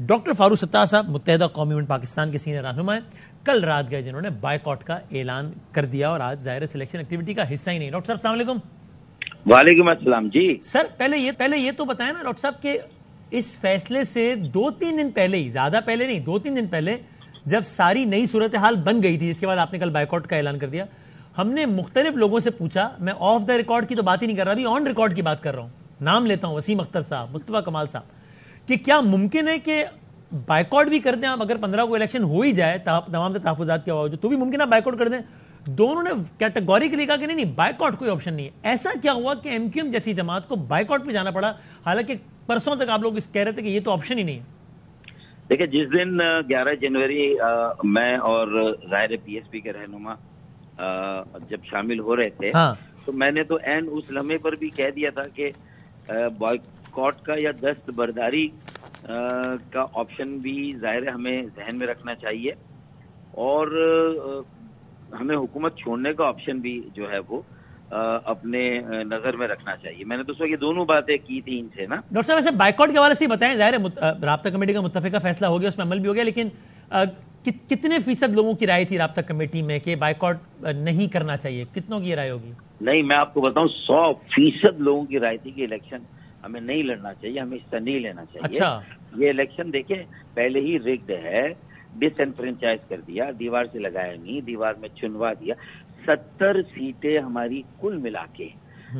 Doctor Farooq Sattar صاحب متحدہ قومی یونین پاکستان کے سینئر رہنما ہیں، کل رات گئے جنہوں نے بائیکاٹ کا اعلان کر دیا اور آج ظاہر سلیکشن ایکٹیویٹی کا حصہ ہی نہیں۔ ڈاکٹر صاحب السلام علیکم۔ وعلیکم السلام جی۔ سر پہلے یہ تو بتائیں نا ڈاکٹر صاحب کہ اس فیصلے سے 2-3 دن پہلے ہی، زیادہ پہلے نہیں، 2-3 دن پہلے جب ساری نئی صورتحال بن گئی تھی، جس کے بعد آپ نے کل بائیکاٹ کا اعلان کر دیا، ہم نے مختلف لوگوں سے پوچھا، میں آف دا ریکارڈ کی تو بات ہی نہیں کر رہا، ابھی آن ریکارڈ کی بات کر رہا ہوں، نام لیتا ہوں، وسیم اختر صاحب، مصطفیٰ کمال صاحب، کہ کیا ممکن ہے کہ بائیکاٹ بھی کر دیں آپ اگر 15 کو الیکشن ہو ہی جائے تمام تحفظات کے باوجود، تو بھی ممکن ہے بائیکاٹ کر دیں؟ دونوں نے کیٹیگوریکلی کہا کہ نہیں بائیکاٹ کوئی آپشن نہیں ہے۔ ایسا کیا ہوا کہ ایم کیو ایم جیسی جماعت کو بائیکاٹ پہ جانا پڑا، حالانکہ پرسوں تک آپ لوگ اس کہہ رہے تھے کہ یہ تو آپشن ہی نہیں ہے؟ دیکھیں، جس دن 11 جنوری میں اور ظاہر پی ایس پی کے رہنما جب شامل ہو رہے تھے، تو میں نے تو عین اس لمحے پر بھی کہہ دیا تھا کہ بائیکاٹ کا یا دست برداری کا آپشن بھی ظاہر ہمیں ذہن میں رکھنا چاہیے، اور ہمیں حکومت چھوڑنے کا آپشن بھی جو ہے وہ اپنے نظر میں رکھنا چاہیے۔ میں نے تو یہ دونوں باتیں کی تھی ان سے نا۔ ڈاکٹر صاحب ویسے بائیکاٹ کے حوالے سے بتائیں، ظاہر رابطہ کمیٹی کا متفقہ فیصلہ ہو گیا، اس میں عمل بھی ہو گیا، لیکن کتنے فیصد لوگوں کی رائے تھی رابطہ کمیٹی میں کہ بائیکاٹ نہیں کرنا چاہیے؟ کتنوں کی رائے ہوگی؟ نہیں، میں آپ کو بتاؤں 100% لوگوں کی رائے تھی کہ الیکشن ہمیں نہیں لڑنا چاہیے، ہمیں حصہ نہیں لینا چاہیے۔ اچھا، یہ الیکشن دیکھیں پہلے ہی ریگڈ ہے، ڈس انفرینچائز کر دیا، دیوار سے لگایا نہیں، دیوار میں چنوا دیا۔ 70 سیٹیں ہماری کل ملا کے،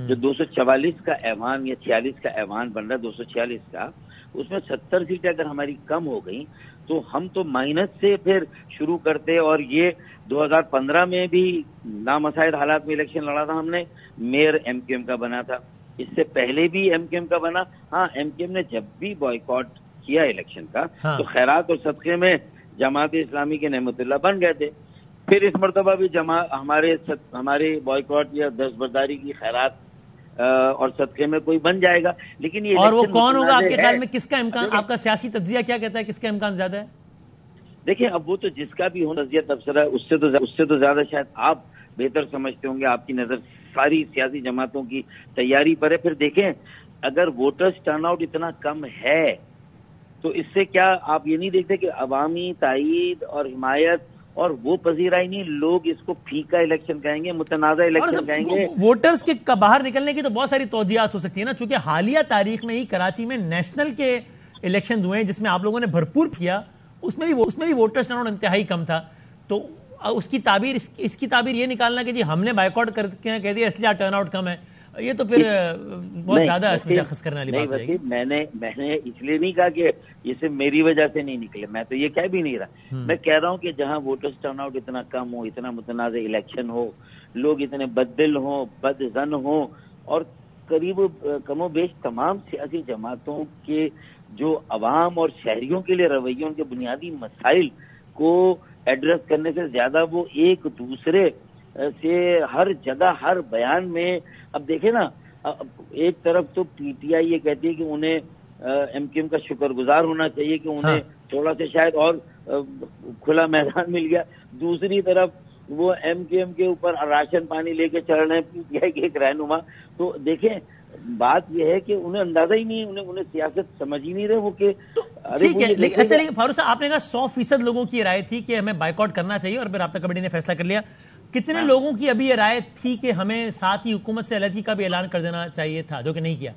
جو 244 کا ایوان یا 46 کا ایوان بن رہا ہے، 246 کا، اس میں 70 سیٹیں اگر ہماری کم ہو گئیں تو ہم تو مائنس سے پھر شروع کرتے، اور یہ 2015 میں بھی نامساعد حالات میں الیکشن لڑا تھا ہم نے، میئر ایم کیو ایم کا بنا تھا، اس سے پہلے بھی ایم کیو ایم کا بنا۔ ہاں، ایم کیو ایم نے جب بھی بائیکاٹ کیا الیکشن کا تو خیرات اور صدقے میں جماعت اسلامی کے نعمت اللہ بن گئے تھے، پھر اس مرتبہ بھی ہمارے بائیکاٹ یا دستبرداری کی خیرات اور صدقے میں کوئی بن جائے گا، لیکن یہ اور وہ کون ہوگا آپ کے خیال میں؟ کس کا امکان؟ آپ کا سیاسی تجزیہ کیا کہتا ہے، کس کا امکان زیادہ ہے؟ دیکھیں، اب وہ تو جس کا بھی ہونا تجزیہ تبصرہ ہے، اس سے تو زیادہ شاید آپ بہتر سمجھتے ہوں گے، آپ کی نظر ساری سیاسی جماعتوں کی تیاری پر ہے۔ پھر دیکھیں، اگر ووٹرز ٹرن آؤٹ اتنا کم ہے تو اس سے کیا آپ یہ نہیں دیکھتے کہ عوامی تائید اور حمایت اور وہ پذیرائی نہیں، لوگ اس کو پھیکا الیکشن کہیں گے، متنازع الیکشن کہیں گے۔ ووٹرز کے باہر نکلنے کی تو بہت ساری توجیہات ہو سکتی ہیں نا، چونکہ حالیہ تاریخ میں ہی کراچی میں نیشنل کے الیکشن ہوئے ہیں جس میں آپ لوگوں نے بھرپور کیا، اس میں بھی ووٹرز ٹرن آؤٹ انتہائی کم تھا، تو اس کی تعبیر یہ نکالنا کہ جی ہم نے بائیکاٹ کر کے کہہ دیا اس لیے ٹرن آؤٹ کم ہے، یہ تو پھر بہت زیادہ مشخص کرنے والی بات ہے۔ میں نے اس لیے نہیں کہا کہ یہ صرف میری وجہ سے نہیں نکلے، میں تو یہ کہہ بھی نہیں رہا، میں کہہ رہا ہوں کہ جہاں ووٹرز ٹرن آؤٹ اتنا کم ہو، اتنا متنازع الیکشن ہو، لوگ اتنے بددل ہوں، بدظن ہوں، اور قریب کم و بیش تمام سیاسی جماعتوں کے جو عوام اور شہریوں کے لیے رویے، ان کے بنیادی مسائل کو ایڈریس کرنے سے زیادہ وہ ایک دوسرے سے ہر جگہ ہر بیان میں، اب دیکھیں نا، ایک طرف تو پی ٹی آئی یہ کہتی ہے کہ انہیں ایم کیو ایم کا شکر گزار ہونا چاہیے کہ انہیں تھوڑا سا شاید اور کھلا میدان مل گیا، دوسری طرف وہ ایم کیو ایم کے اوپر راشن پانی لے کے چل رہے ہیں پی ٹی آئی کے ایک رہنما۔ تو دیکھیں، بات یہ ہے کہ انہیں اندازہ ہی نہیں، انہیں سیاست سمجھ ہی نہیں رہے وہ کہ ٹھیک ہے۔ اچھا، فاروق صاحب آپ نے کہا 100% لوگوں کی رائے تھی کہ ہمیں بائیکاٹ کرنا چاہیے اور پھر رابطہ کمیٹی نے فیصلہ کر لیا، کتنے لوگوں کی ابھی یہ رائے تھی کہ ہمیں ساتھ ہی حکومت سے علیحدگی کا بھی اعلان کر دینا چاہیے تھا، جو کہ نہیں کیا؟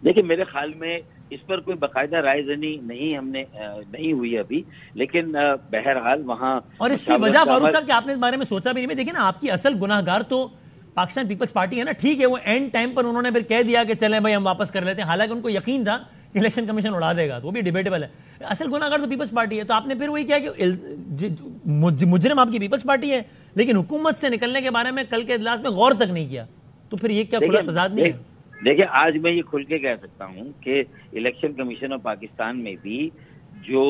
دیکھیں، میرے خیال میں اس پر کوئی باقاعدہ رائے زنی نہیں ہوئی ابھی، لیکن بہرحال وہاں، اور اس کی وجہ فاروق صاحب کہ آپ نے اس بارے میں سوچا بھی نہیں؟ دیکھیں نا، آپ کی اصل گناہ گار تو پاکستان پیپلز پارٹی ہے نا، ٹھیک ہے وہ اینڈ ٹائم پر انہوں نے پھر کہہ دیا کہ چلیں بھائی ہم واپس کر لیتے ہیں، حالانکہ ان کو یقین تھا کہ الیکشن کمیشن اڑا دے گا، تو وہ بھی ڈیبیٹیبل ہے۔ اصل گناہ گار تو پیپلز پارٹی ہے، تو آپ نے پھر وہی کیا کہ مجرم آپ کی پیپلز پارٹی ہے، لیکن حکومت سے نکلنے کے بارے میں کل کے اجلاس میں غور تک نہیں کیا، تو پھر یہ کیا کھلا تضاد نہیں ہے؟ دیکھیں، آج میں یہ کھل کے کہہ سکتا ہوں کہ الیکشن کمیشن آف پاکستان میں بھی جو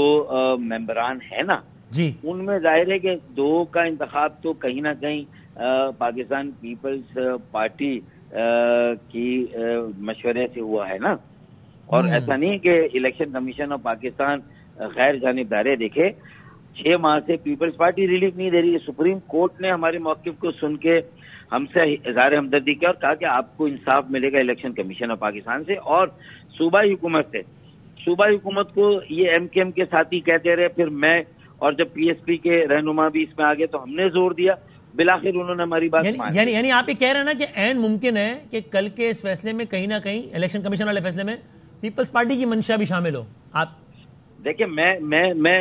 ممبران ہیں نا، جی، ان میں ظاہر ہے کہ 2 کا انتخاب تو کہیں نہ کہیں پاکستان پیپلز پارٹی کی مشورے سے ہوا ہے نا، اور ایسا نہیں کہ الیکشن کمیشن آف پاکستان غیر جانبدار ہے۔ دیکھے، 6 ماہ سے پیپلز پارٹی ریلیف نہیں دے رہی ہے، سپریم کورٹ نے ہمارے موقف کو سن کے ہم سے اظہار ہمدردی کیا اور کہا کہ آپ کو انصاف ملے گا الیکشن کمیشن آف پاکستان سے اور صوبائی حکومت سے صوبائی حکومت کو یہ ایم کے ایم کے ساتھی کہتے رہے، پھر میں اور جب پی ایس پی کے رہنما بھی اس میں آگے تو ہم نے زور دیا، بالآخر انہوں نے ہماری بات مان لی۔ یعنی آپ یہ کہہ رہے ہیں نا کہ عین ممکن ہے کہ کل کے اس فیصلے میں کہیں نہ کہیں الیکشن کمیشن والے فیصلے میں پیپلز پارٹی کی منشا بھی شامل ہو؟ آپ دیکھیں میں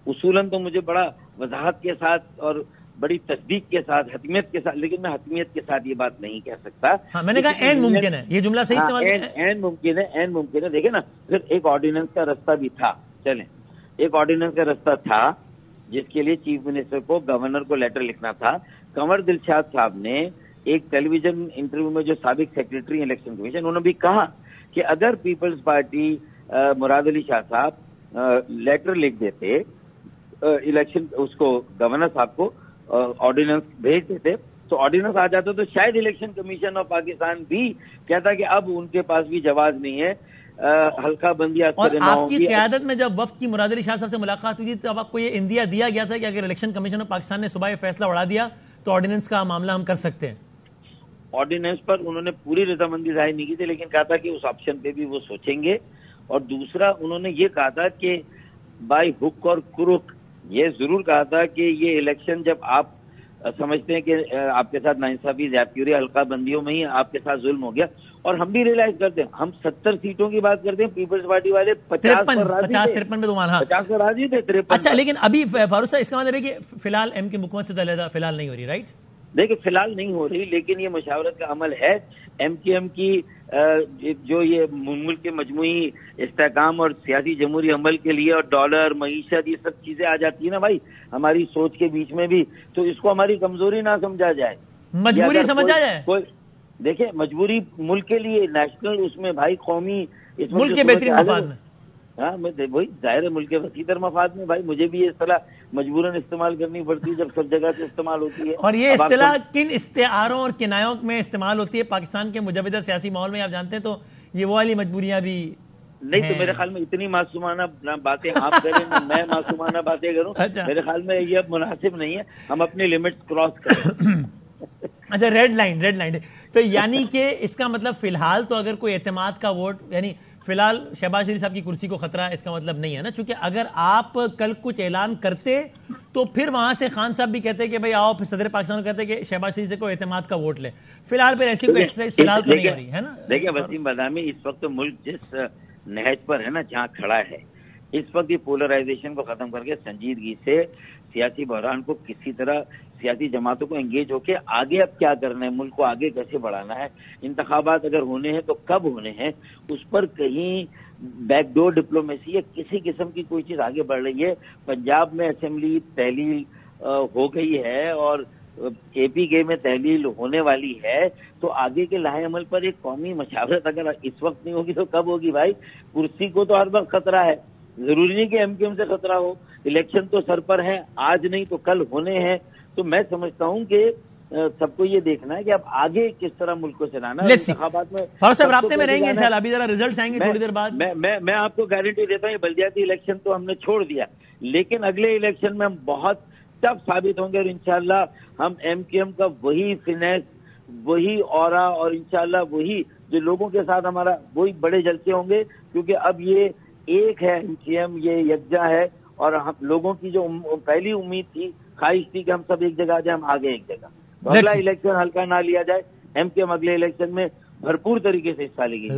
اصولاً تو مجھے بڑا وضاحت کے ساتھ اور بڑی تصدیق کے ساتھ، حتمیت کے ساتھ، لیکن میں حتمیت کے ساتھ یہ بات نہیں کہہ سکتا۔ ہاں میں نے کہا عین ممکن ہے، یہ جملہ صحیح استعمال کیا ہے؟ عین ممکن ہے، عین ممکن ہے۔ دیکھیں نا، پھر ایک آرڈیننس کا رستہ بھی تھا، چلیں ایک آرڈیننس کا رستہ تھا جس کے لیے چیف منسٹر کو، گورنر کو لیٹر لکھنا تھا۔ کنور دلشاد صاحب نے ایک ٹیلی ویژن انٹرویو میں، جو سابق سیکرٹری الیکشن کمیشن، انہوں نے بھی کہا کہ اگر پیپلز پارٹی مراد علی شاہ صاحب لیٹر لکھ دیتے الیکشن، اس کو گورنر صاحب کو آرڈیننس بھیج دیتے تو آرڈیننس آ جاتا تو شاید الیکشن کمیشن آف پاکستان بھی کہتا کہ اب ان کے پاس بھی جواز نہیں ہے، حلقہ بندی اور آپ کی قیادت میں جب وفد کی مراد علی شاہ صاحب سے ملاقات ہوئی تھی تب آپ کو یہ اندیا دیا گیا تھا کہ اگر الیکشن کمیشن آف پاکستان نے صبح یہ فیصلہ اڑا دیا تو آرڈیننس کا معاملہ ہم کر سکتے ہیں؟ آرڈیننس پر انہوں نے پوری رضامندی ظاہر نہیں کی تھی، لیکن کہا تھا کہ اس آپشن پہ بھی وہ سوچیں گے۔ اور دوسرا انہوں نے یہ کہا تھا کہ بائی ہک اور کروک، یہ ضرور کہا تھا کہ یہ الیکشن جب آپ سمجھتے ہیں کہ آپ کے ساتھ ناانصافی، زیادتی ہو رہی ہے، حلقہ بندیوں میں ہی آپ کے ساتھ ظلم ہو گیا، اور ہم بھی ریلائز کرتے ہیں، ہم 70 سیٹوں کی بات کرتے ہیں، پیپلز پارٹی والے 50 پر راضی تھے، 53 پہ تو ہاں 50 پر راضی تھے، 53۔ اچھا لیکن ابھی فاروق صاحب اس کا مطلب ہے کہ فی الحال ایم کے حکومت سے علیحدہ فی الحال نہیں ہو رہی، رائٹ؟ دیکھیں فی الحال نہیں ہو رہی، لیکن یہ مشاورت کا عمل ہے۔ ایم کیو ایم کی جو یہ ملک کے مجموعی استحکام اور سیاسی جمہوری عمل کے لیے، اور ڈالر، معیشت، یہ سب چیزیں آ جاتی ہیں نا بھائی ہماری سوچ کے بیچ میں بھی، تو اس کو ہماری کمزوری نہ سمجھا جائے، مجبوری سمجھا جائے۔ دیکھیں مجبوری ملک کے لیے، نیشنل اس میں بھائی، قومی، اس ملک کے بہترین مفاد میں، ہاں وہی ظاہر ہے ملک کے وسیع تر مفاد میں بھائی، مجھے بھی یہ اصطلاح مجبوراً استعمال کرنی پڑتی ہے جب سب جگہ سے استعمال ہوتی ہے۔ اور یہ اصطلاح کن استعاروں اور کنایوں میں استعمال ہوتی ہے پاکستان کے مجوزہ سیاسی ماحول میں؟ آپ جانتے ہیں تو یہ وہ والی مجبوریاں بھی نہیں، تو میرے خیال میں اتنی معصومانہ باتیں آپ کریں نہ میں معصومانہ باتیں کروں، میرے خیال میں یہ اب مناسب نہیں ہے، ہم اپنی لمٹس کراس کریں۔ اچھا ریڈ لائن تو یعنی کہ اس کا مطلب فی الحال تو اگر کوئی اعتماد کا ووٹ، یعنی فی الحال شہباز شریف صاحب کی کرسی کو خطرہ ہے، اس کا مطلب نہیں ہے نا؟ چونکہ اگر آپ کل کچھ اعلان کرتے تو پھر وہاں سے خان صاحب بھی کہتے کہ بھائی آؤ، پھر صدر پاکستان کہتے کہ شہباز شریف سے کوئی اعتماد کا ووٹ لے۔ فی الحال پھر ایسی کوئی ایکسرسائز فی الحال تو نہیں ہو رہی ہے نا؟ دیکھیں وسیم بادامی، اس وقت ملک جس نہج پر ہے نا، جہاں کھڑا ہے اس وقت، یہ پولرائزیشن کو ختم کر کے سنجیدگی سے سیاسی بحران کو کسی طرح سیاسی جماعتوں کو انگیج ہو کے آگے اب کیا کرنا ہے، ملک کو آگے کیسے بڑھانا ہے، انتخابات اگر ہونے ہیں تو کب ہونے ہیں، اس پر کہیں بیک ڈور ڈپلومیسی یا کسی قسم کی کوئی چیز آگے بڑھ رہی ہے؟ پنجاب میں اسمبلی تحلیل ہو گئی ہے اور اے پی کے میں تحلیل ہونے والی ہے، تو آگے کے لاہے عمل پر ایک قومی مشاورت اگر اس وقت نہیں ہوگی تو کب ہوگی بھائی؟ کرسی کو تو ہر وقت خطرہ ہے، ضروری نہیں کہ ایم کیو ایم سے خطرہ ہو، الیکشن تو سر پر ہے، آج نہیں تو کل ہونے ہیں۔ تو میں سمجھتا ہوں کہ سب کو یہ دیکھنا ہے کہ اب آگے کس طرح ملک کو چلانا ہے۔ انتخابات میں فاروق صاحب رابطے میں رہیں گے انشاءاللہ، ابھی ذرا ریزلٹس آئیں گے تھوڑی دیر بعد۔ میں آپ کو گارنٹی دیتا ہوں، یہ بلدیاتی الیکشن تو ہم نے چھوڑ دیا، لیکن اگلے الیکشن میں ہم بہت ٹف ثابت ہوں گے، اور انشاءاللہ ہم ایم کیو ایم کا وہی فنیس، وہی اورا، اور انشاءاللہ وہی جو لوگوں کے ساتھ ہمارا وہی بڑے جلسے ہوں گے، کیونکہ اب یہ ایک ہے ایم کیو ایم، یہ یکجا ہے، اور ہم لوگوں کی جو پہلی امید تھی، خواہش تھی کہ ہم سب ایک جگہ آ جائیں، ہم آگے ایک جگہ۔ تو اگلا الیکشن ہلکا نہ لیا جائے، ایم کیو ایم اگلے الیکشن میں بھرپور طریقے سے حصہ لے گی۔